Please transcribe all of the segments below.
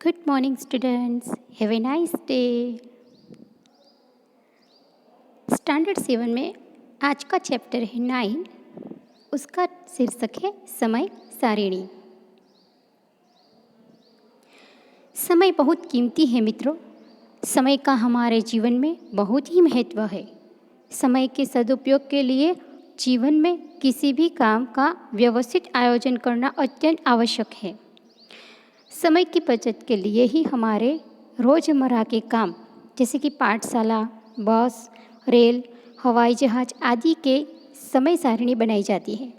Good morning, students. Have a nice day. Standard 7 में आज का चैप्टर है 9। उसका शीर्षक है समय सारिणी। समय बहुत कीमती है मित्रों। समय का हमारे जीवन में बहुत ही महत्व है। समय के सदुपयोग के लिए जीवन में किसी भी काम का व्यवस्थित आयोजन करना अत्यंत आवश्यक है। समय की बचत के लिए ही हमारे रोज़मर्रा के काम जैसे कि पाठशाला, बस, रेल, हवाई जहाज आदि के समय सारिणी बनाई जाती है।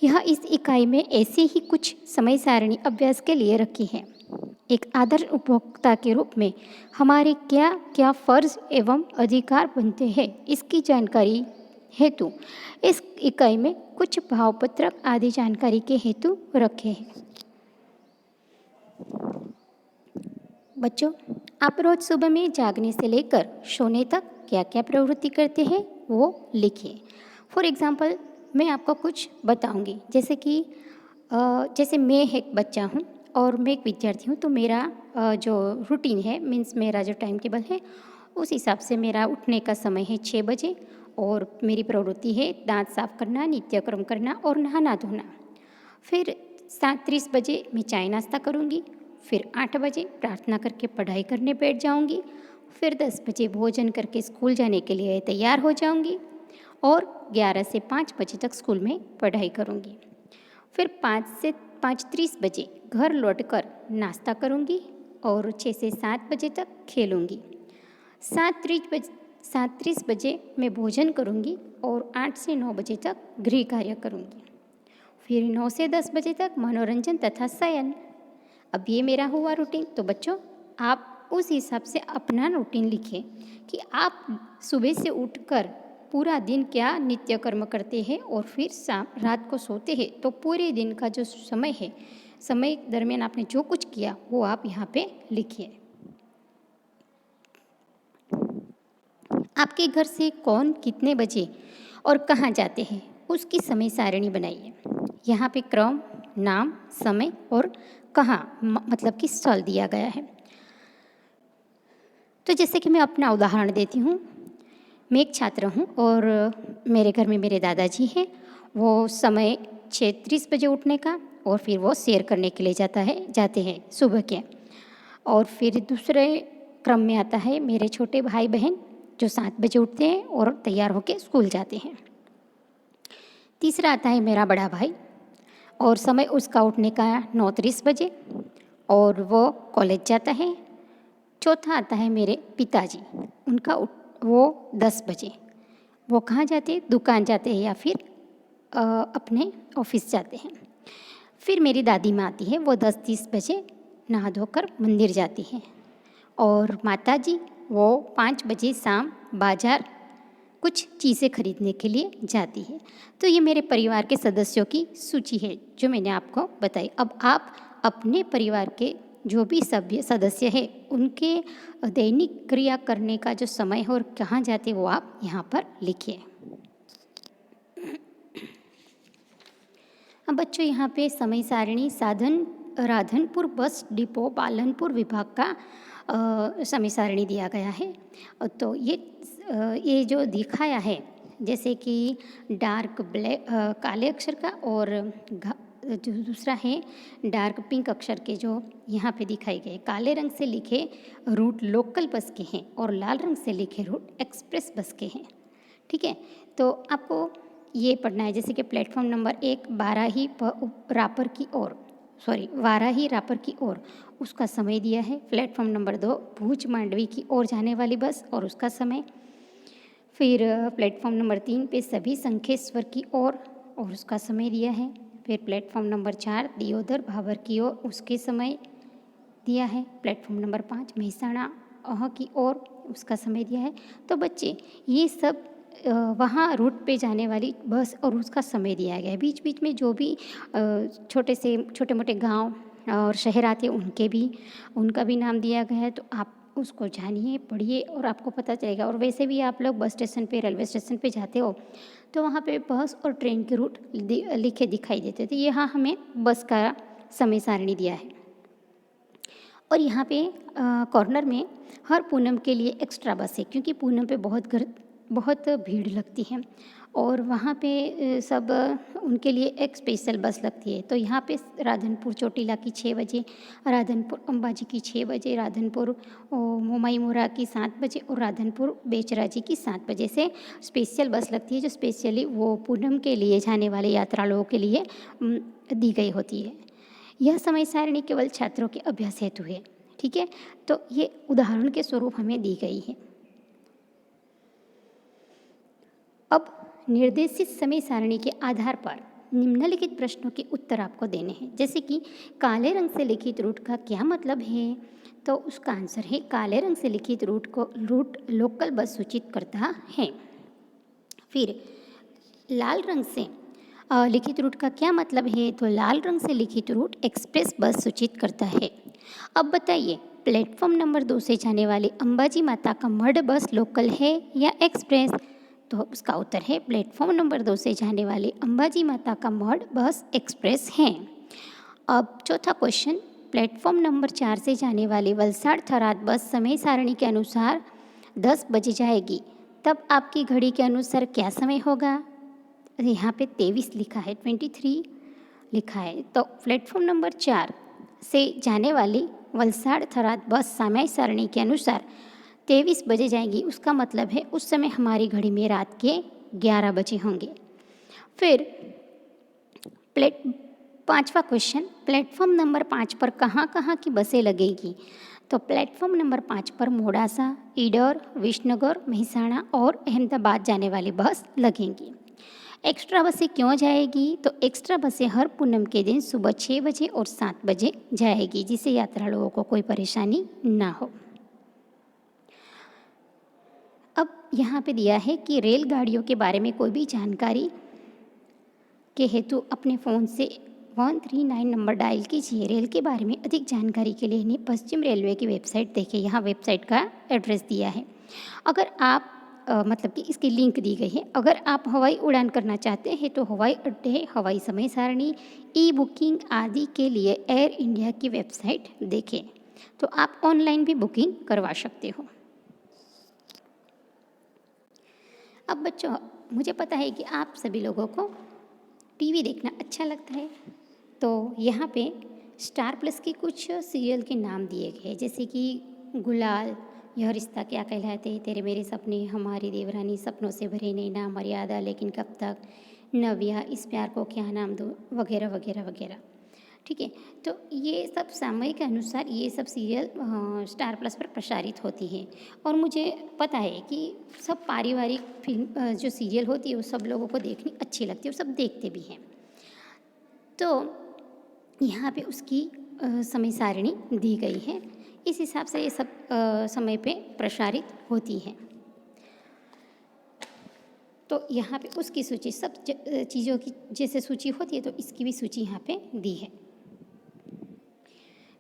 यह इस इकाई में ऐसे ही कुछ समय सारिणी अभ्यास के लिए रखी है। एक आदर्श उपभोक्ता के रूप में हमारे क्या क्या फ़र्ज एवं अधिकार बनते हैं, इसकी जानकारी हेतु इस इकाई में कुछ भावपत्रक आदि जानकारी के हेतु रखे हैं। बच्चों, आप रोज़ सुबह में जागने से लेकर सोने तक क्या क्या प्रवृत्ति करते हैं वो लिखिए। फॉर एग्ज़ाम्पल मैं आपको कुछ बताऊंगी, जैसे कि जैसे मैं एक बच्चा हूँ और मैं एक विद्यार्थी हूँ, तो मेरा जो रूटीन है मीन्स मेरा जो टाइम टेबल है उस हिसाब से मेरा उठने का समय है 6 बजे और मेरी प्रवृत्ति है दांत साफ करना, नित्यक्रम करना और नहाना धोना। फिर 7:30 बजे मैं चाय नाश्ता करूँगी। फिर 8 बजे प्रार्थना करके पढ़ाई करने बैठ जाऊंगी। फिर 10 बजे भोजन करके स्कूल जाने के लिए तैयार हो जाऊंगी और 11 से 5 बजे तक स्कूल में पढ़ाई करूंगी। फिर 5 से 5:30 बजे घर लौटकर नाश्ता करूंगी और 6 से 7 बजे तक खेलूंगी। 7:30 बजे मैं भोजन करूंगी और 8 से 9 बजे तक गृह कार्य करूंगी। फिर 9 से 10 बजे तक मनोरंजन तथा शयन। अब ये मेरा हुआ रूटीन। तो बच्चों, आप उस हिसाब से अपना रूटीन लिखें कि आप सुबह से उठकर पूरा दिन क्या नित्य कर्म करते हैं और फिर शाम रात को सोते हैं। तो पूरे दिन का जो समय है, समय दरमियान आपने जो कुछ किया वो आप यहाँ पे लिखिए। आपके घर से कौन कितने बजे और कहाँ जाते हैं उसकी समय सारिणी बनाइए। यहाँ पे क्रम, नाम, समय और कहाँ मतलब कि स्थल दिया गया है। तो जैसे कि मैं अपना उदाहरण देती हूँ। मैं एक छात्र हूँ और मेरे घर में मेरे दादाजी हैं। वो समय 6:30 बजे उठने का और फिर वो सैर करने के लिए जाते हैं सुबह के। और फिर दूसरे क्रम में आता है मेरे छोटे भाई बहन जो 7 बजे उठते हैं और तैयार होकर स्कूल जाते हैं। तीसरा आता है मेरा बड़ा भाई और समय उसका उठने का 9:30 बजे और वो कॉलेज जाता है। चौथा आता है मेरे पिताजी, वो 10 बजे। वो कहाँ जाते हैं? दुकान जाते हैं या फिर अपने ऑफिस जाते हैं। फिर मेरी दादी माँ आती है, वो 10:30 बजे नहा धोकर मंदिर जाती है। और माताजी वो 5 बजे शाम बाज़ार कुछ चीज़ें खरीदने के लिए जाती है। तो ये मेरे परिवार के सदस्यों की सूची है जो मैंने आपको बताई। अब आप अपने परिवार के जो भी सदस्य हैं उनके दैनिक क्रिया करने का जो समय है और कहाँ जाते वो आप यहाँ पर लिखिए। अब बच्चों, यहाँ पे समय सारिणी साधन राधनपुर बस डिपो पालनपुर विभाग का समय सारिणी दिया गया है। तो ये जो दिखाया है जैसे कि डार्क ब्लैक काले अक्षर का और जो दूसरा है डार्क पिंक अक्षर के जो यहाँ पे दिखाए गए। काले रंग से लिखे रूट लोकल बस के हैं और लाल रंग से लिखे रूट एक्सप्रेस बस के हैं। ठीक है, तो आपको ये पढ़ना है जैसे कि प्लेटफॉर्म नंबर 1 वाराही रापर की ओर उसका समय दिया है। प्लेटफॉर्म नंबर 2 भूज मांडवी की ओर जाने वाली बस और उसका समय। फिर प्लेटफॉर्म नंबर 3 पे सभी शंखेश्वर की ओर और उसका समय दिया है। फिर प्लेटफॉर्म नंबर 4 दियोदर भावर की ओर उसके समय दिया है। प्लेटफॉर्म नंबर 5 मेहसाणा अह की ओर उसका समय दिया है। तो बच्चे, ये सब वहाँ रूट पे जाने वाली बस और उसका समय दिया गया है। बीच बीच में जो भी छोटे मोटे गांव और शहर आते हैं उनका भी नाम दिया गया है। तो आप उसको जानिए, पढ़िए और आपको पता चलेगा। और वैसे भी आप लोग बस स्टेशन पे, रेलवे स्टेशन पे जाते हो तो वहाँ पे बस और ट्रेन के रूट लिखे दिखाई देते थे। यहाँ हमें बस का समय सारणी दिया है। और यहाँ पे कॉर्नर में हर पूनम के लिए एक्स्ट्रा बस है, क्योंकि पूनम पे बहुत भीड़ लगती है और वहाँ पे सब उनके लिए एक स्पेशल बस लगती है। तो यहाँ पे राधनपुर चोटीला की 6 बजे, राधनपुर अंबाजी की 6 बजे, राधनपुर मोमाई मोरा की 7 बजे और राधनपुर बेचराजी की 7 बजे से स्पेशल बस लगती है, जो स्पेशली वो पूनम के लिए जाने वाले यात्रालुओं के लिए दी गई होती है। यह समय सारणी केवल छात्रों के अभ्यास हेतु है, ठीक है। तो ये उदाहरण के स्वरूप हमें दी गई है। अब निर्देशित समय सारणी के आधार पर निम्नलिखित प्रश्नों के उत्तर आपको देने हैं। जैसे कि काले रंग से लिखित रूट का क्या मतलब है, तो उसका आंसर है काले रंग से लिखित रूट लोकल बस सूचित करता है। फिर लाल रंग से लिखित रूट का क्या मतलब है, तो लाल रंग से लिखित रूट एक्सप्रेस बस सूचित करता है। अब बताइए, प्लेटफॉर्म नंबर 2 से जाने वाली अंबाजी माता का मड बस लोकल है या एक्सप्रेस, तो उसका उत्तर है प्लेटफॉर्म नंबर 2 से जाने वाली अंबाजी माता का मड बस एक्सप्रेस है। अब चौथा क्वेश्चन, प्लेटफॉर्म नंबर 4 से जाने वाली वलसाड़ थराद बस समय सारणी के अनुसार 10 बजे जाएगी, तब आपकी घड़ी के अनुसार क्या समय होगा। यहाँ पे 23 लिखा है, 23 लिखा है। तो प्लेटफॉर्म नंबर 4 से जाने वाली वलसाड़ थराद बस समय सारणी के अनुसार 23 बजे जाएंगी, उसका मतलब है उस समय हमारी घड़ी में रात के 11 बजे होंगे। फिर पांचवा क्वेश्चन, प्लेटफॉर्म नंबर 5 पर कहाँ कहाँ की बसें लगेगी, तो प्लेटफॉर्म नंबर 5 पर मोडासा, ईडर, विसनगर, मेहसाणा और अहमदाबाद जाने वाली बस लगेंगी। एक्स्ट्रा बसें क्यों जाएगी, तो एक्स्ट्रा बसें हर पूनम के दिन सुबह 6 बजे और 7 बजे जाएगी, जिससे यात्रालुओं को कोई परेशानी ना हो। अब यहाँ पे दिया है कि रेलगाड़ियों के बारे में कोई भी जानकारी के हेतु अपने फ़ोन से 139 नंबर डायल कीजिए। रेल के बारे में अधिक जानकारी के लिए इन्हें पश्चिम रेलवे की वेबसाइट देखें। यहाँ वेबसाइट का एड्रेस दिया है। अगर आप मतलब कि इसकी लिंक दी गई है। अगर आप हवाई उड़ान करना चाहते हैं तो हवाई अड्डे, हवाई समय सारणी, ई बुकिंग आदि के लिए एयर इंडिया की वेबसाइट देखें, तो आप ऑनलाइन भी बुकिंग करवा सकते हो। अब बच्चों, मुझे पता है कि आप सभी लोगों को टीवी देखना अच्छा लगता है, तो यहाँ पे स्टार प्लस के कुछ सीरियल के नाम दिए गए हैं, जैसे कि गुलाल, यह रिश्ता क्या कहलाते, तेरे मेरे सपने, हमारी देवरानी, सपनों से भरे नैना, मर्यादा, लेकिन कब तक, नव्या, इस प्यार को क्या नाम दूँ, वगैरह वगैरह वगैरह। ठीक है, तो ये सब समय के अनुसार ये सब सीरियल स्टार प्लस पर प्रसारित होती है। और मुझे पता है कि सब पारिवारिक फिल्म जो सीरियल होती है वो सब लोगों को देखनी अच्छी लगती है और सब देखते भी हैं। तो यहाँ पे उसकी समय सारणी दी गई है, इस हिसाब से ये सब समय पे प्रसारित होती है। तो यहाँ पे उसकी सूची सब चीज़ों की जैसे सूची होती है, तो इसकी भी सूची यहाँ पे दी है।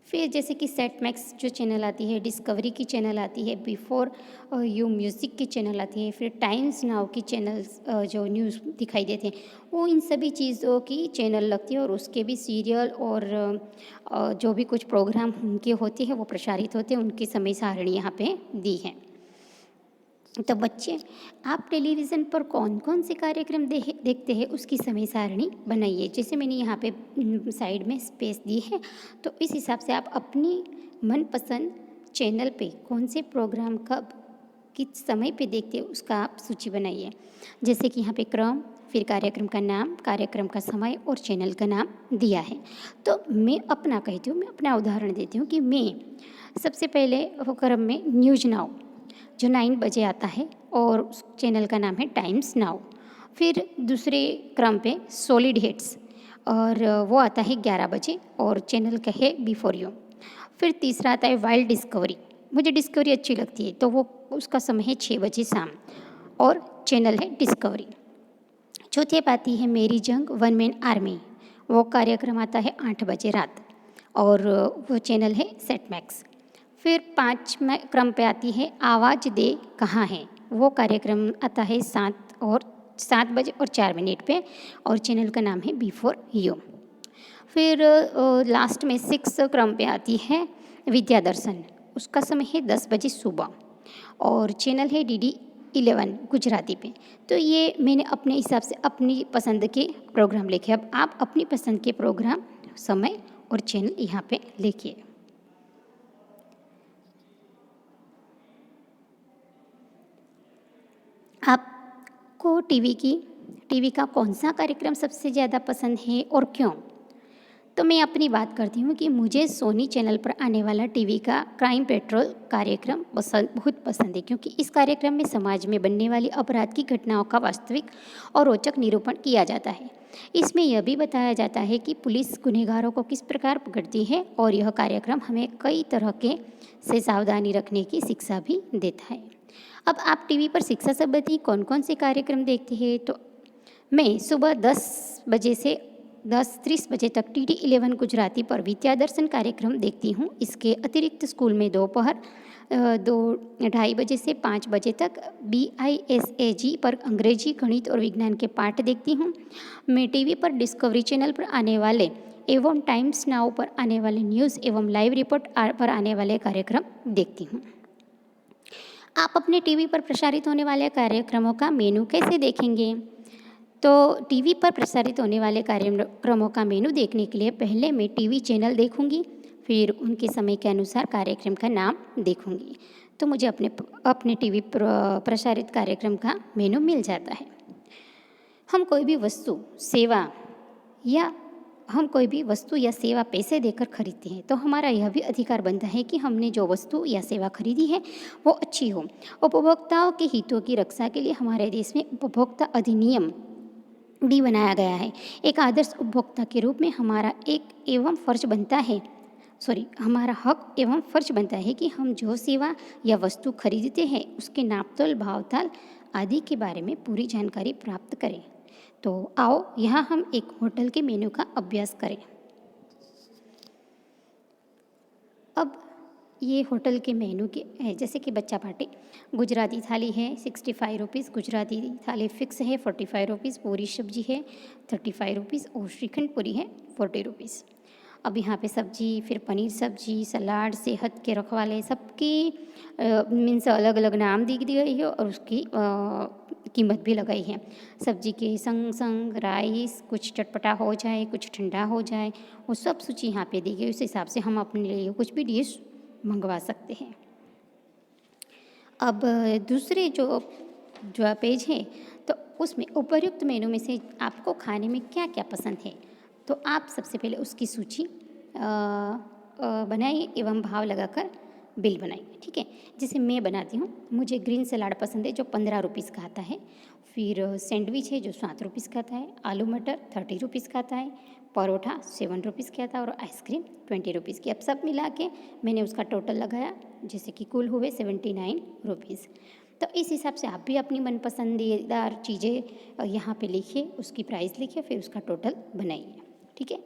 फिर जैसे कि सेट मैक्स जो चैनल आती है, डिस्कवरी की चैनल आती है, बिफोर यू म्यूज़िक की चैनल आती है, फिर टाइम्स नाउ की चैनल्स जो न्यूज़ दिखाई देते हैं, वो इन सभी चीज़ों की चैनल लगती है और उसके भी सीरियल और जो भी कुछ प्रोग्राम उनके होते हैं वो प्रसारित होते हैं, उनकी समय सारणी यहाँ पे दी है। तो बच्चे, आप टेलीविज़न पर कौन कौन से कार्यक्रम देखते हैं उसकी समय सारणी बनाइए। जैसे मैंने यहाँ पे साइड में स्पेस दी है, तो इस हिसाब से आप अपनी मनपसंद चैनल पे कौन से प्रोग्राम कब किस समय पे देखते हैं उसका आप सूची बनाइए। जैसे कि यहाँ पे क्रम, फिर कार्यक्रम का नाम, कार्यक्रम का समय और चैनल का नाम दिया है। तो मैं अपना कहती हूँ, मैं अपना उदाहरण देती हूँ कि मैं सबसे पहले क्रम में न्यूज़ नाउ जो 9 बजे आता है और उस चैनल का नाम है टाइम्स नाउ। फिर दूसरे क्रम पे सॉलिड हिट्स और वो आता है 11 बजे और चैनल का है बिफोर यू। फिर तीसरा आता है वाइल्ड डिस्कवरी, मुझे डिस्कवरी अच्छी लगती है, तो वो उसका समय है 6 बजे शाम और चैनल है डिस्कवरी। चौथे पे आती है मेरी जंग, वन मैन आर्मी, वो कार्यक्रम आता है 8 बजे रात और वो चैनल है सेट मैक्स। फिर 5वें क्रम पे आती है आवाज़ दे कहाँ है, वो कार्यक्रम आता है 7 बजे और 4 मिनट पे और चैनल का नाम है बिफोर यू। फिर लास्ट में 6 क्रम पे आती है विद्यादर्शन, उसका समय है 10 बजे सुबह और चैनल है DD11 गुजराती पे। तो ये मैंने अपने हिसाब से अपनी पसंद के प्रोग्राम लिखे। अब आप अपनी पसंद के प्रोग्राम, समय और चैनल यहाँ पे लिखिए। आपको टीवी का कौन सा कार्यक्रम सबसे ज़्यादा पसंद है और क्यों? तो मैं अपनी बात करती हूँ कि मुझे सोनी चैनल पर आने वाला टीवी का क्राइम पेट्रोल कार्यक्रम बहुत पसंद है, क्योंकि इस कार्यक्रम में समाज में बनने वाली अपराध की घटनाओं का वास्तविक और रोचक निरूपण किया जाता है। इसमें यह भी बताया जाता है कि पुलिस गुनहगारों को किस प्रकार पकड़ती है, और यह कार्यक्रम हमें कई तरह के से सावधानी रखने की शिक्षा भी देता है। अब आप टीवी पर शिक्षा संबंधी कौन कौन से कार्यक्रम देखते हैं? तो मैं सुबह 10 बजे से 10:30 बजे तक DD11 गुजराती पर विद्यादर्शन कार्यक्रम देखती हूँ। इसके अतिरिक्त स्कूल में दोपहर 2:30 बजे से 5 बजे तक BISAG पर अंग्रेजी, गणित और विज्ञान के पाठ देखती हूँ। मैं टीवी पर डिस्कवरी चैनल पर आने वाले एवं टाइम्स नाउ पर आने वाले न्यूज़ एवं लाइव रिपोर्ट पर आने वाले कार्यक्रम देखती हूँ। आप अपने टीवी पर प्रसारित होने वाले कार्यक्रमों का मेनू कैसे देखेंगे? तो टीवी पर प्रसारित होने वाले कार्यक्रमों का मेनू देखने के लिए पहले मैं टीवी चैनल देखूंगी, फिर उनके समय के अनुसार कार्यक्रम का नाम देखूंगी, तो मुझे अपने टीवी प्रसारित कार्यक्रम का मेनू मिल जाता है। हम कोई भी वस्तु या सेवा पैसे देकर खरीदते हैं, तो हमारा यह भी अधिकार बनता है कि हमने जो वस्तु या सेवा खरीदी है वो अच्छी हो। उपभोक्ताओं के हितों की रक्षा के लिए हमारे देश में उपभोक्ता अधिनियम भी बनाया गया है। एक आदर्श उपभोक्ता के रूप में हमारा हक एवं फर्ज बनता है कि हम जो सेवा या वस्तु खरीदते हैं उसके नापतोल, भावताल आदि के बारे में पूरी जानकारी प्राप्त करें। तो आओ यहाँ हम एक होटल के मेन्यू का अभ्यास करें। अब ये होटल के मेन्यू के हैं, जैसे कि बच्चा पार्टी, गुजराती थाली है 65 रुपीज़, गुजराती थाली फिक्स है 45 रुपीज़, पूरी सब्जी है 35 रुपीज़ और श्रीखंड पूरी है 40 रुपीज़। अब यहाँ पे सब्जी, फिर पनीर सब्जी, सलाद, सेहत के रखवाले, सबकी मीन्स अलग अलग नाम दी गई है और उसकी कीमत भी लगाई है। सब्जी के संग संग राइस, कुछ चटपटा हो जाए, कुछ ठंडा हो जाए, वो सब सूची यहाँ पे दी गई। उस हिसाब से हम अपने लिए कुछ भी डिश मंगवा सकते हैं। अब दूसरे जो पेज है, तो उसमें उपर्युक्त मेनू में से आपको खाने में क्या क्या पसंद है, तो आप सबसे पहले उसकी सूची बनाइए एवं भाव लगाकर बिल बनाइए। ठीक है, जैसे मैं बनाती हूँ, मुझे ग्रीन सलाद पसंद है जो 15 रुपीज़ का आता है, फिर सैंडविच है जो 7 रुपीज़ का आता है, आलू मटर 30 रुपीज़ का आता है, परोठा 7 रुपीज़ का आता है और आइसक्रीम 20 रुपीज़ की। अब सब मिला के मैंने उसका टोटल लगाया, जैसे कि कुल हुए 79 रुपीज़। तो इस हिसाब से आप भी अपनी मनपसंदीदार चीज़ें यहाँ पे लिखिए, उसकी प्राइस लिखिए, फिर उसका टोटल बनाइए। ठीक है,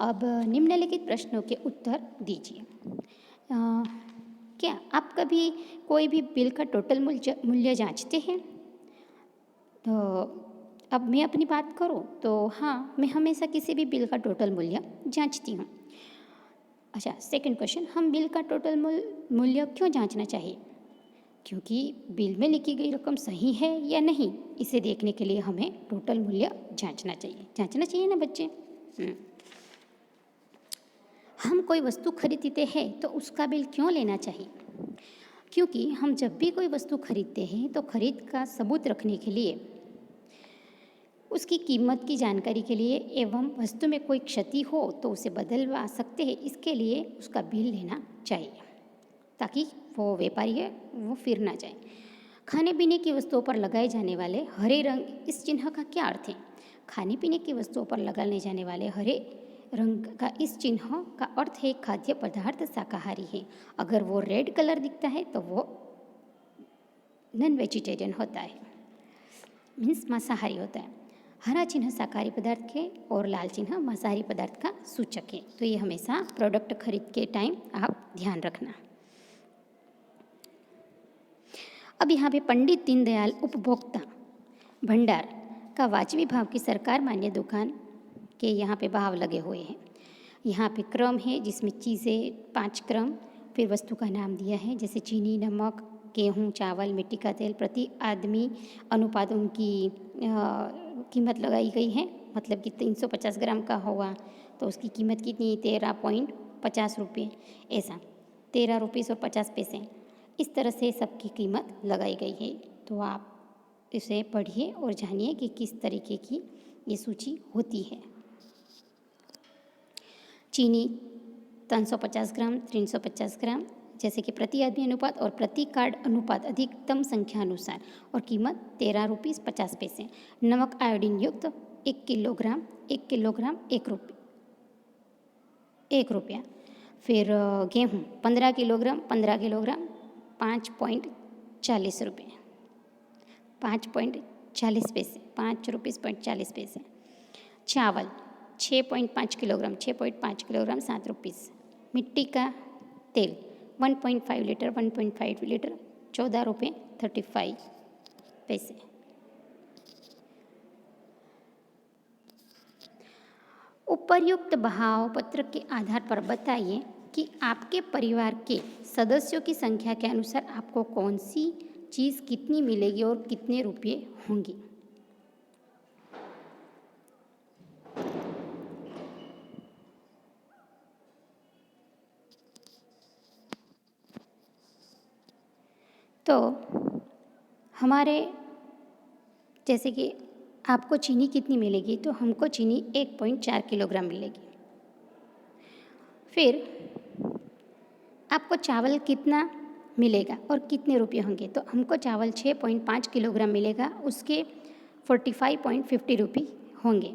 अब निम्नलिखित प्रश्नों के उत्तर दीजिए। क्या आप कभी कोई भी बिल का टोटल मूल्य जांचते हैं? तो अब मैं अपनी बात करूं तो हाँ, मैं हमेशा किसी भी बिल का टोटल मूल्य जांचती हूं। अच्छा, सेकंड क्वेश्चन, हम बिल का टोटल मूल्य क्यों जांचना चाहिए? क्योंकि बिल में लिखी गई रकम सही है या नहीं, इसे देखने के लिए हमें टोटल मूल्य जांचना चाहिए ना बच्चे। हम कोई वस्तु खरीदते हैं तो उसका बिल क्यों लेना चाहिए? क्योंकि हम जब भी कोई वस्तु खरीदते हैं तो खरीद का सबूत रखने के लिए, उसकी कीमत की जानकारी के लिए एवं वस्तु में कोई क्षति हो तो उसे बदलवा सकते हैं, इसके लिए उसका बिल लेना चाहिए ताकि वो व्यापारी है वो फिर ना जाए। खाने पीने की वस्तुओं पर लगाए जाने वाले हरे रंग, इस चिन्ह का क्या अर्थ है? खाने पीने की वस्तुओं पर लगाने जाने वाले हरे रंग का इस चिन्ह का अर्थ है खाद्य पदार्थ शाकाहारी है। अगर वो रेड कलर दिखता है तो वो नॉन वेजिटेरियन होता है, मीन्स मांसाहारी होता है। हरा चिन्ह शाकाहारी पदार्थ के और लाल चिन्ह मांसाहारी पदार्थ का सूचक है। तो ये हमेशा प्रोडक्ट खरीद के टाइम आप ध्यान रखना। अब यहाँ पे पंडित दीनदयाल उपभोक्ता भंडार का वाजवी भाव की सरकार मान्य दुकान के यहाँ पे भाव लगे हुए हैं। यहाँ पे क्रम है जिसमें चीज़ें 5 क्रम, फिर वस्तु का नाम दिया है जैसे चीनी, नमक, गेहूँ, चावल, मिट्टी का तेल, प्रति आदमी अनुपात उनकी कीमत लगाई गई है। मतलब कि 350 ग्राम का होगा तो उसकी कीमत कितनी, 13.50 रुपये, ऐसा 13 रुपीस और 50 पैसे, इस तरह से सबकी कीमत लगाई गई है। तो आप इसे पढ़िए और जानिए कि किस तरीके की ये सूची होती है। चीनी 350 ग्राम, 350 ग्राम, जैसे कि प्रति आदमी अनुपात और प्रति कार्ड अनुपात अधिकतम संख्या अनुसार, और कीमत 13 रुपीस 50 पैसे। नमक आयोडीन युक्त 1 किलोग्राम, 1 किलोग्राम 1 रुपया। फिर गेहूँ 15 किलोग्राम, 15 किलोग्राम 5.40 रुपये, 5.40 पैसे, 5 रुपीस 40 पैसे। चावल 6.5 किलोग्राम, 6.5 किलोग्राम 7 रुपीस। मिट्टी का तेल 1.5 लीटर, 1.5 लीटर 14 रुपये 35 पैसे। उपर्युक्त बहाव पत्र के आधार पर बताइए कि आपके परिवार के सदस्यों की संख्या के अनुसार आपको कौन सी चीज़ कितनी मिलेगी और कितने रुपये होंगे। तो हमारे जैसे कि आपको चीनी कितनी मिलेगी, तो हमको चीनी 1.4 किलोग्राम मिलेगी। फिर आपको चावल कितना मिलेगा और कितने रुपये होंगे, तो हमको चावल 6.5 किलोग्राम मिलेगा, उसके 45.50 रुपये होंगे।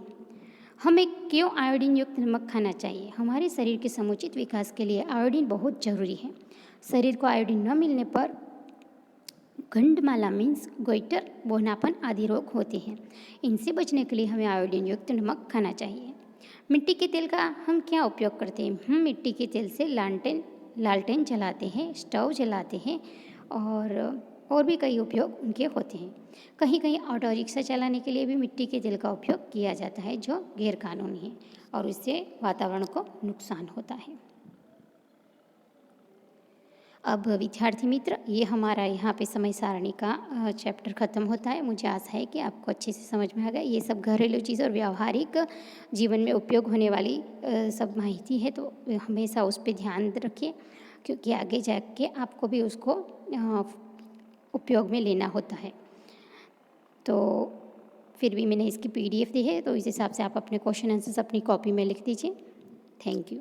हमें क्यों आयोडीन युक्त नमक खाना चाहिए? हमारे शरीर के समुचित विकास के लिए आयोडीन बहुत ज़रूरी है। शरीर को आयोडीन न मिलने पर गंडमाला मीन्स गोइटर, बौनापन आदि रोग होते हैं। इनसे बचने के लिए हमें आयोडीन युक्त नमक खाना चाहिए। मिट्टी के तेल का हम क्या उपयोग करते हैं? हम मिट्टी के तेल से लालटेन जलाते हैं, स्टोव जलाते हैं और भी कई उपयोग उनके होते हैं। कहीं कहीं ऑटो रिक्शा चलाने के लिए भी मिट्टी के तेल का उपयोग किया जाता है, जो गैरकानूनी है और इससे वातावरण को नुकसान होता है। अब विद्यार्थी मित्र, ये हमारा यहाँ पे समय सारणी का चैप्टर ख़त्म होता है। मुझे आशा है कि आपको अच्छे से समझ में आ गया। ये सब घरेलू चीज़ और व्यावहारिक जीवन में उपयोग होने वाली सब माहिती है, तो हमेशा उस पर ध्यान रखिए, क्योंकि आगे जाके आपको भी उसको उपयोग में लेना होता है। तो फिर भी मैंने इसकी PDF दी है, तो इस हिसाब से आप अपने क्वेश्चन आंसर्स अपनी कॉपी में लिख दीजिए। Thank you.